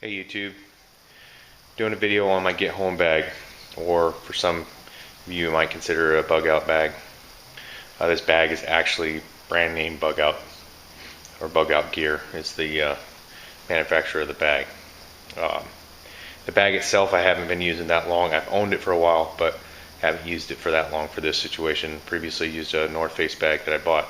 Hey YouTube, doing a video on my get home bag, or for some of you might consider a bug out bag. This bag is actually brand name Bugout, or Bugout Gear is the manufacturer of the bag. The bag itself I haven't been using that long. I've owned it for a while, but haven't used it for that long for this situation. Previously used a North Face bag that I bought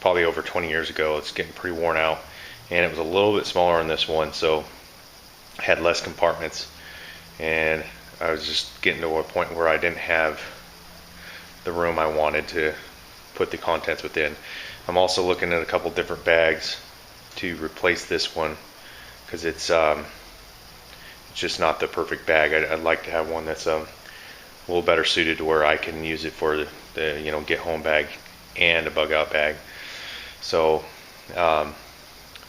probably over 20 years ago. It's getting pretty worn out, and it was a little bit smaller than this one, so I had less compartments, and I was just getting to a point where I didn't have the room I wanted to put the contents within. I'm also looking at a couple different bags to replace this one, because it's just not the perfect bag. I'd like to have one that's a little better suited to where I can use it for the get home bag and a bug out bag. So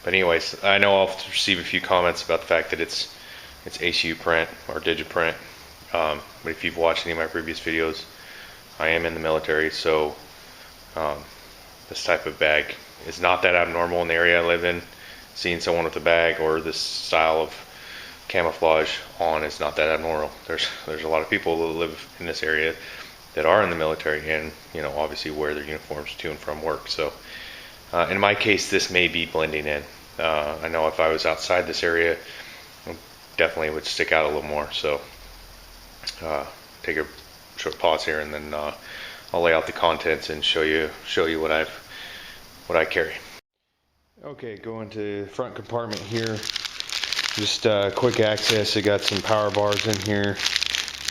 but anyways, I know I'll receive a few comments about the fact that it's ACU print or digit print, but if you've watched any of my previous videos, I am in the military, so this type of bag is not that abnormal in the area I live in. Seeing someone with a bag or this style of camouflage on is not that abnormal. There's a lot of people that live in this area that are in the military and obviously wear their uniforms to and from work. So in my case, this may be blending in. I know if I was outside this area, it definitely would stick out a little more. So take a short pause here, and then I'll lay out the contents and show you what I carry. Okay, going to the front compartment here. Just quick access. I got some power bars in here.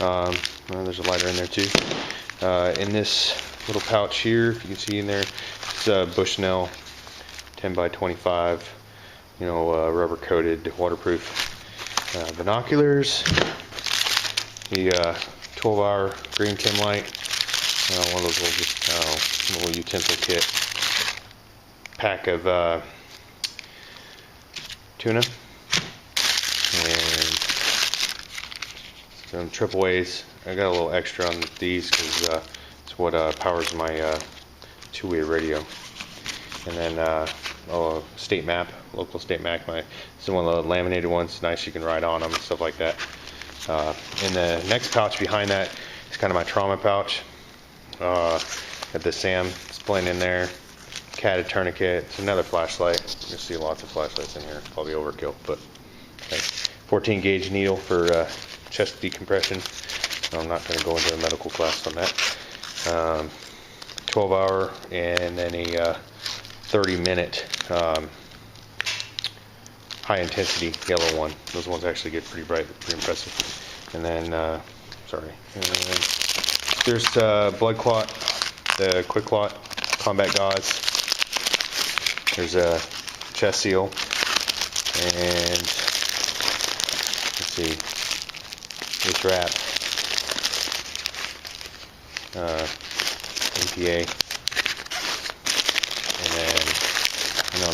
Well, there's a lighter in there too. In this little pouch here, if you can see in there, it's a Bushnell 10 by 25, rubber coated, waterproof binoculars. The 12-hour green Tim light, one of those little utensil kit. Pack of tuna and some AAAs. I got a little extra on these because it's what powers my two-way radio. And then a state map, local state map. It's one of the laminated ones. Nice, you can ride on them and stuff like that. In the next pouch behind that is kind of my trauma pouch. Got the SAM splint in there. Catted tourniquet. It's another flashlight. You'll see lots of flashlights in here. Probably overkill, but okay. 14 gauge needle for chest decompression. I'm not going to go into a medical class on that. 12-hour and then a 30-minute high intensity yellow one. Those ones actually get pretty bright, pretty impressive. And then there's blood clot, the quick clot combat gauze. There's a chest seal, and let's see, this wrap, MPA, and then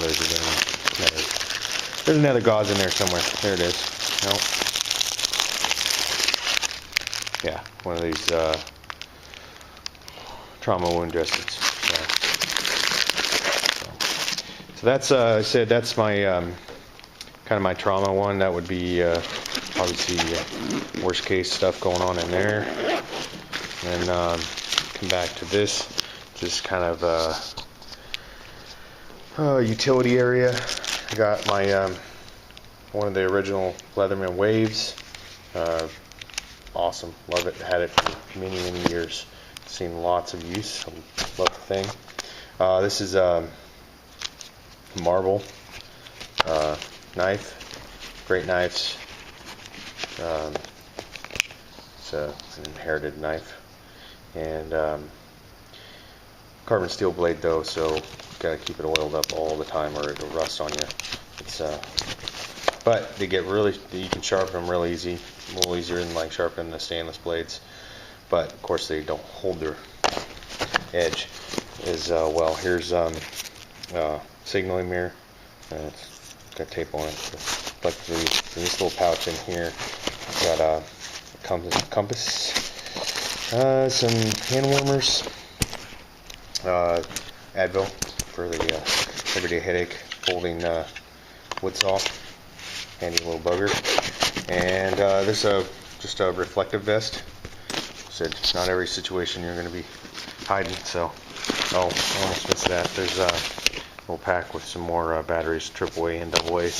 there's another gauze in there somewhere. There it is. No. Yeah, one of these trauma wound dressings. So that's I said that's my kind of my trauma one. That would be obviously worst case stuff going on in there. And come back to this, just kind of utility area. I got my one of the original Leatherman Waves. Awesome, love it. Had it for many years. Seen lots of use. Love the thing. This is marble knife, great knives. It's an inherited knife, and carbon steel blade though, so gotta keep it oiled up all the time or it'll rust on you. It's but they get you can sharpen them real easy, a little easier than like sharpening the stainless blades, but of course they don't hold their edge as well. Here's signaling mirror. It's got tape on it. Like this little pouch in here, got a compass, some hand warmers, Advil for the everyday headache, holding wood saw, handy little bugger. And this is just a reflective vest. Said not every situation you're going to be hiding, so oh, I almost missed that. There's a little pack with some more batteries, AAA and AA.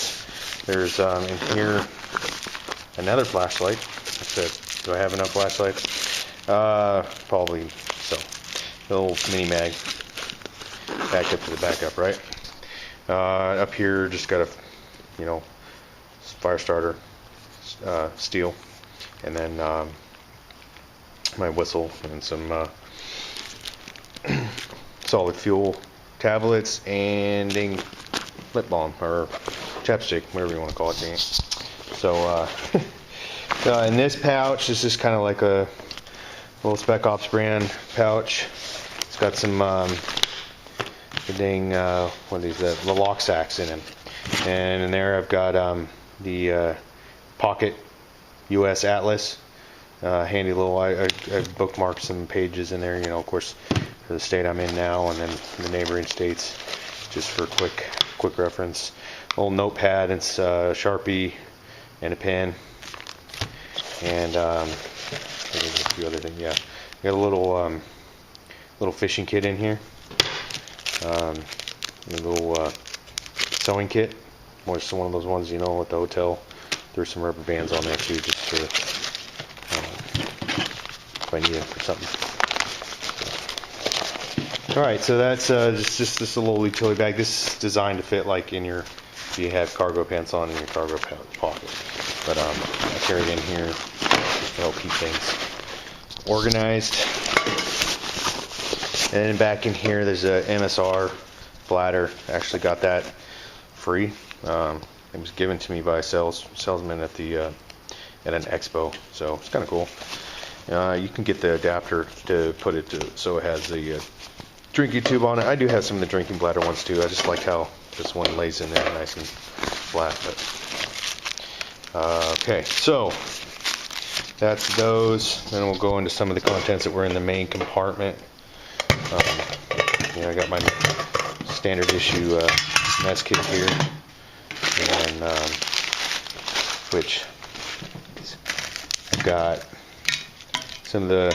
There's in here another flashlight. I said, do I have enough flashlights? Probably so. A little mini mag. Back up to the backup, right? Up here, just got a, fire starter, steel, and then my whistle and some solid fuel tablets and a lip balm or chapstick, whatever you want to call it, Danny. So, in this pouch, this is kind of like a little Spec Ops brand pouch. It's got some what are these? The lock sacks in it, and in there I've got the Pocket US Atlas. Handy little. I bookmarked some pages in there. Of course, for the state I'm in now, and then the neighboring states, just for quick reference. A little notepad and Sharpie and a pen, and I think there's a few other things. Yeah, got a little fishing kit in here. A little sewing kit. Just one of those ones, at the hotel. There's some rubber bands on there too, just for if I need them for something. So. All right, so that's just this little utility bag. This is designed to fit like in your, if you have cargo pants on in your cargo pocket. But I carry it in here to help keep things organized. And then back in here, there's a MSR bladder. I actually got that free. It was given to me by a salesman at an expo, so it's kind of cool. You can get the adapter to put it so it has the drinking tube on it. I do have some of the drinking bladder ones too. I just like how this one lays in there nice and flat. But okay, so that's those. Then we'll go into some of the contents that were in the main compartment. I got my standard issue mess kit here, and which I've got some of the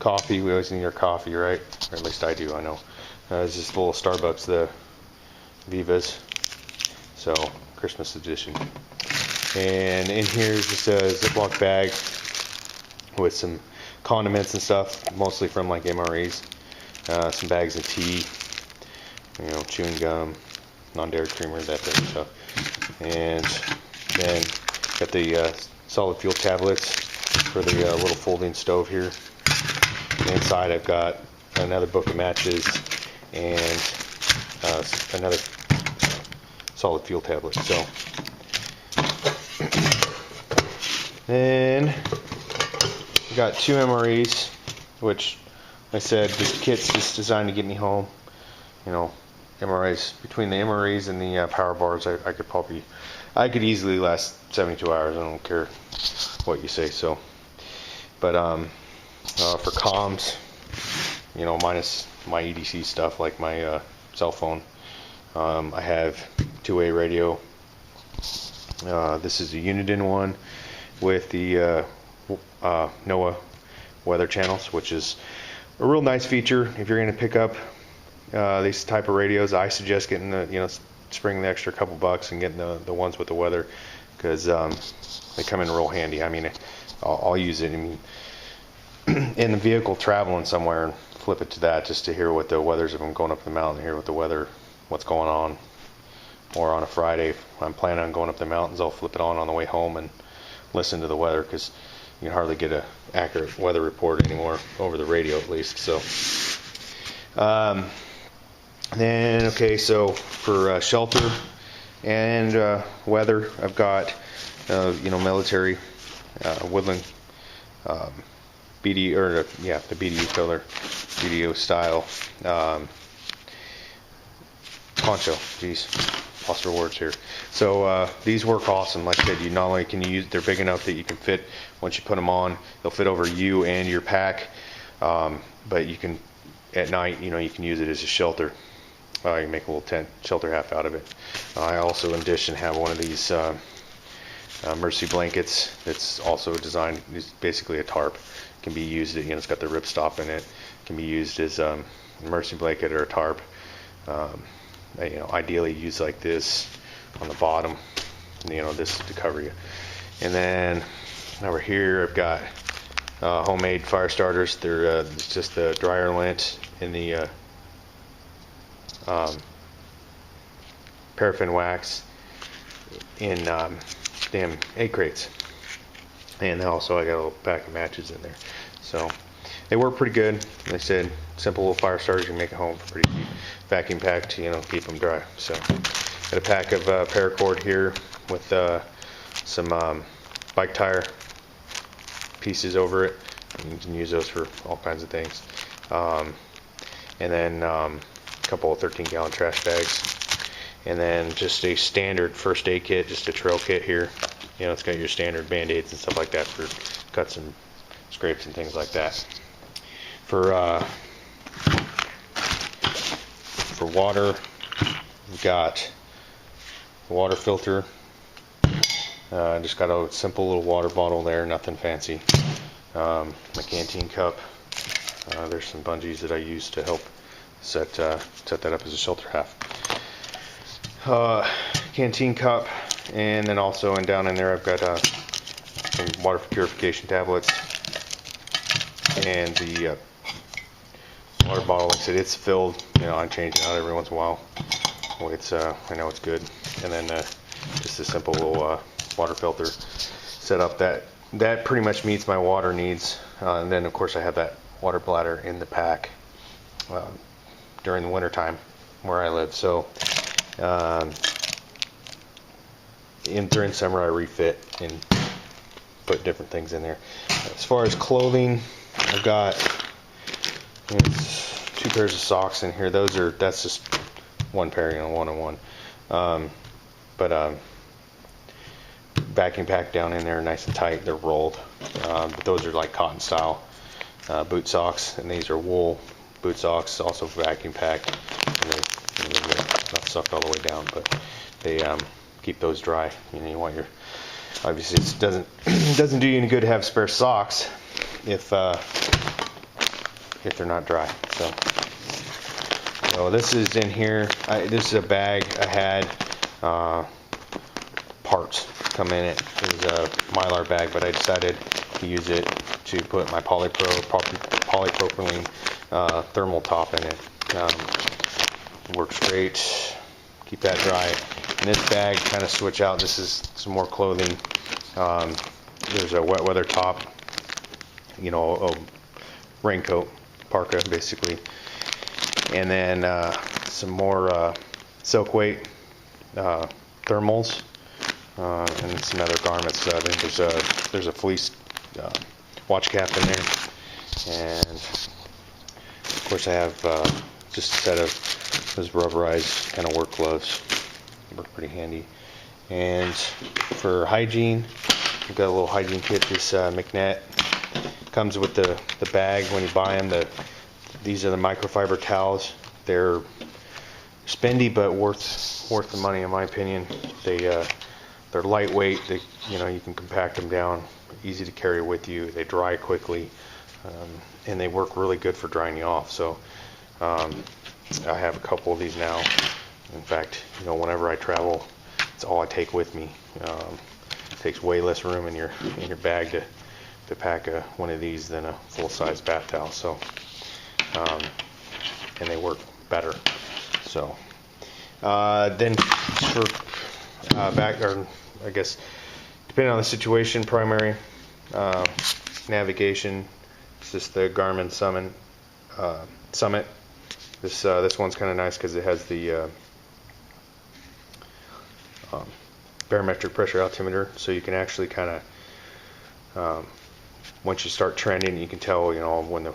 coffee. We always need our coffee, right? Or at least I do. I know. This is full of Starbucks, the Vivas, so Christmas edition. And in here is just a Ziploc bag with some condiments and stuff, mostly from like MREs. Some bags of tea, chewing gum, non-dairy creamer, that type of stuff. And then got the solid fuel tablets for the little folding stove here. And inside I've got another book of matches and another solid fuel tablet. So then I got 2 MREs, which I said this kit's just designed to get me home. MREs, between the MREs and the power bars, I could easily last 72 hours. I don't care what you say. So, but for comms, minus my EDC stuff like my cell phone, I have 2-way radio. This is a Uniden one with the NOAA weather channels, which is a real nice feature if you're going to pick up these type of radios. I suggest getting spending the extra couple bucks and getting the ones with the weather, because they come in real handy. I mean, I'll use it in the vehicle traveling somewhere and flip it to that just to hear what the weather's if I'm going up the mountain, hear what's going on. Or on a Friday, if I'm planning on going up the mountains, I'll flip it on the way home and listen to the weather, because you can hardly get an accurate weather report anymore over the radio, at least. So then, okay, so for shelter and weather, I've got military woodland BD, or the BDU color, BDU style poncho. Geez, lost for words here. So these work awesome. Like I said, you not only can you use, they're big enough that you can fit, once you put them on, they'll fit over you and your pack. But you can, at night, you can use it as a shelter. you can make a little tent shelter half out of it. I also, in addition, have one of these Mercy blankets that's also designed, it's basically a tarp. It can be used, you know, it's got the ripstop in it. It can be used as a Mercy blanket or a tarp. You know, ideally used like this on the bottom, you know, this to cover you. And then over here I've got homemade fire starters. They're it's just the dryer lint in the paraffin wax in damn egg crates. And also I got a little pack of matches in there. So they work pretty good. Like I said, simple little fire starters, you can make at home for pretty cheap. Vacuum packed, you know, keep them dry. So got a pack of paracord here with some bike tire pieces over it. And you can use those for all kinds of things. And then a couple of 13-gallon trash bags. And then just a standard first aid kit, just a trail kit here. You know, it's got your standard band-aids and stuff like that for cuts and scrapes and things like that. For water, we've got a water filter. Just got a simple little water bottle there, nothing fancy. My canteen cup. There's some bungees that I use to help set that up as a shelter half. Canteen cup, and then also and down in there I've got some water purification tablets, and the water bottle. Like I said, it's filled. You know, I'm changing it out every once in a while. It's I know it's good. And then just a simple little water filter set up that pretty much meets my water needs. And then of course I have that water bladder in the pack during the winter time where I live. So during summer I refit and put different things in there. As far as clothing, I've got two pairs of socks in here. That's just one pair, you know, one on one. But vacuum packed down in there, nice and tight. They're rolled, but those are like cotton style boot socks, and these are wool boot socks, also vacuum packed. And they're not sucked all the way down, but they keep those dry. You know, you want your, obviously it doesn't do you any good to have spare socks if they're not dry. So this is in here. This is a bag I had. Parts come in it. It was a Mylar bag, but I decided to use it to put my polypropylene thermal top in it. Works great. Keep that dry. In this bag, kind of switch out. This is some more clothing. There's a wet weather top. You know, a raincoat, parka, basically. And then some more silk weight thermals. And some other garments. I think there's a fleece watch cap in there, and of course I have just a set of those rubberized kind of work gloves. They work pretty handy. And for hygiene, we've got a little hygiene kit. This McNett comes with the bag when you buy them. These are the microfiber towels. They're spendy, but worth the money in my opinion. They're lightweight. You know, you can compact them down, easy to carry with you. They dry quickly, and they work really good for drying you off. So I have a couple of these now. In fact, you know, whenever I travel, it's all I take with me. It takes way less room in your bag to pack one of these than a full-size bath towel. So and they work better. So then for I guess depending on the situation, primary navigation. It's just the Garmin Summit. This one's kind of nice because it has the barometric pressure altimeter, so you can actually kind of once you start trending, you can tell, you know, when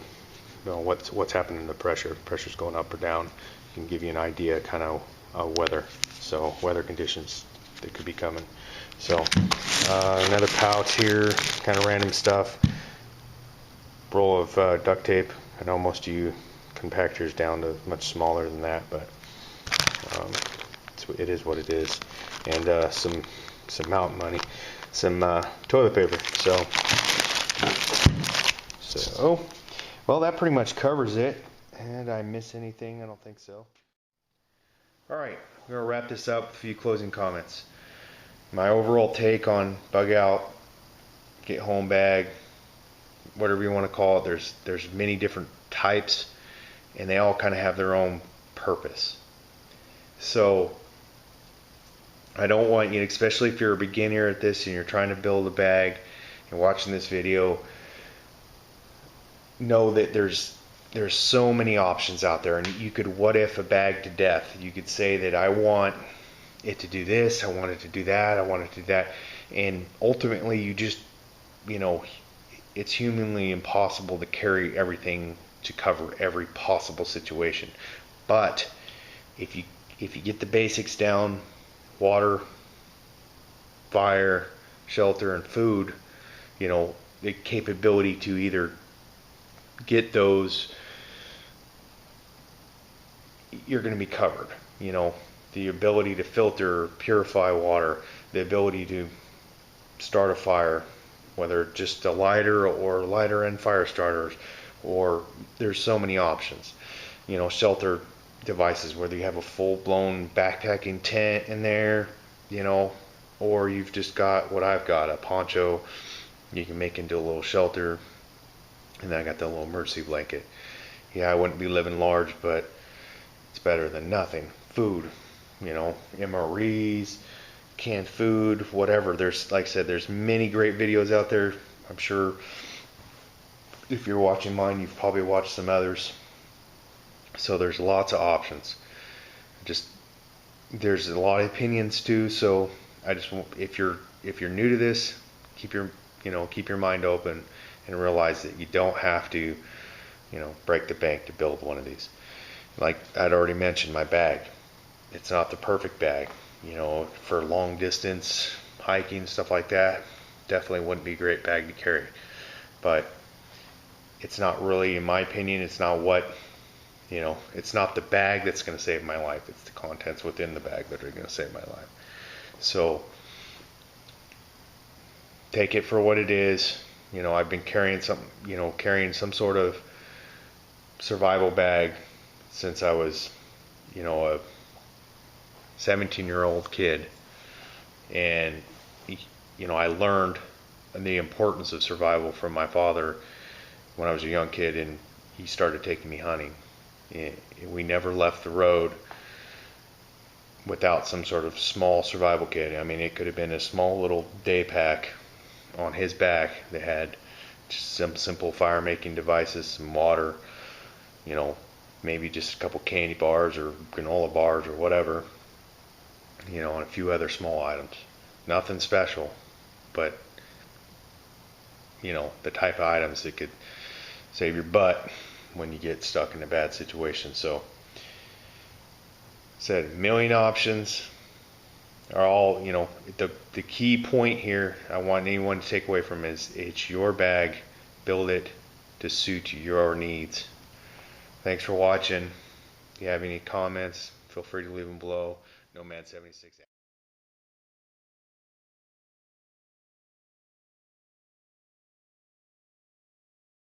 what's happening to the pressure. If the pressure's going up or down, it can give you an idea kind of weather. So weather conditions that could be coming. So another pouch here, kind of random stuff. Roll of duct tape. I know most of you compact yours down to much smaller than that, but It is what it is. And some mountain money, some toilet paper. So, well, that pretty much covers it. And I miss anything? I don't think so. All right, I'm gonna wrap this up with a few closing comments. My overall take on Bugout, get home bag, whatever you want to call it. There's many different types, and they all kind of have their own purpose. So I don't want you, especially if you're a beginner at this and you're trying to build a bag and watching this video, know that there's so many options out there, and you could what if a bag to death. You could say that I want it to do this, I want it to do that, I want it to do that, and ultimately you just, it's humanly impossible to carry everything to cover every possible situation. But if you get the basics down, water, fire, shelter, and food, the capability to either get those, you're going to be covered. The ability to filter, purify water, the ability to start a fire, whether just a lighter or lighter and fire starters, or there's so many options. Shelter devices, whether you have a full-blown backpacking tent in there, or you've just got what I've got, a poncho you can make into a little shelter, and then I got the little emergency blanket. Yeah, I wouldn't be living large, but it's better than nothing. Food, MREs, canned food, whatever. There's, like I said, there's many great videos out there. I'm sure if you're watching mine, you've probably watched some others. So there's lots of options. There's a lot of opinions too. So I just want, if you're new to this, keep your mind open and realize that you don't have to, break the bank to build one of these. Like I'd already mentioned, my bag. It's not the perfect bag, for long distance hiking, stuff like that. Definitely wouldn't be a great bag to carry. But it's not really, in my opinion, it's not it's not the bag that's going to save my life. It's the contents within the bag that are going to save my life. So take it for what it is. I've been carrying some sort of survival bag since I was, a 17-year-old kid. And, I learned the importance of survival from my father when I was a young kid, and he started taking me hunting. We never left the road without some sort of small survival kit. I mean, it could have been a small little day pack on his back that had just some simple fire making devices, some water, maybe just a couple candy bars or granola bars or whatever, and a few other small items. Nothing special, but the type of items that could save your butt when you get stuck in a bad situation. So said a million options are all, the key point here I want anyone to take away from is it's your bag. Build it to suit your needs. Thanks for watching. If you have any comments, feel free to leave them below. Nomad76.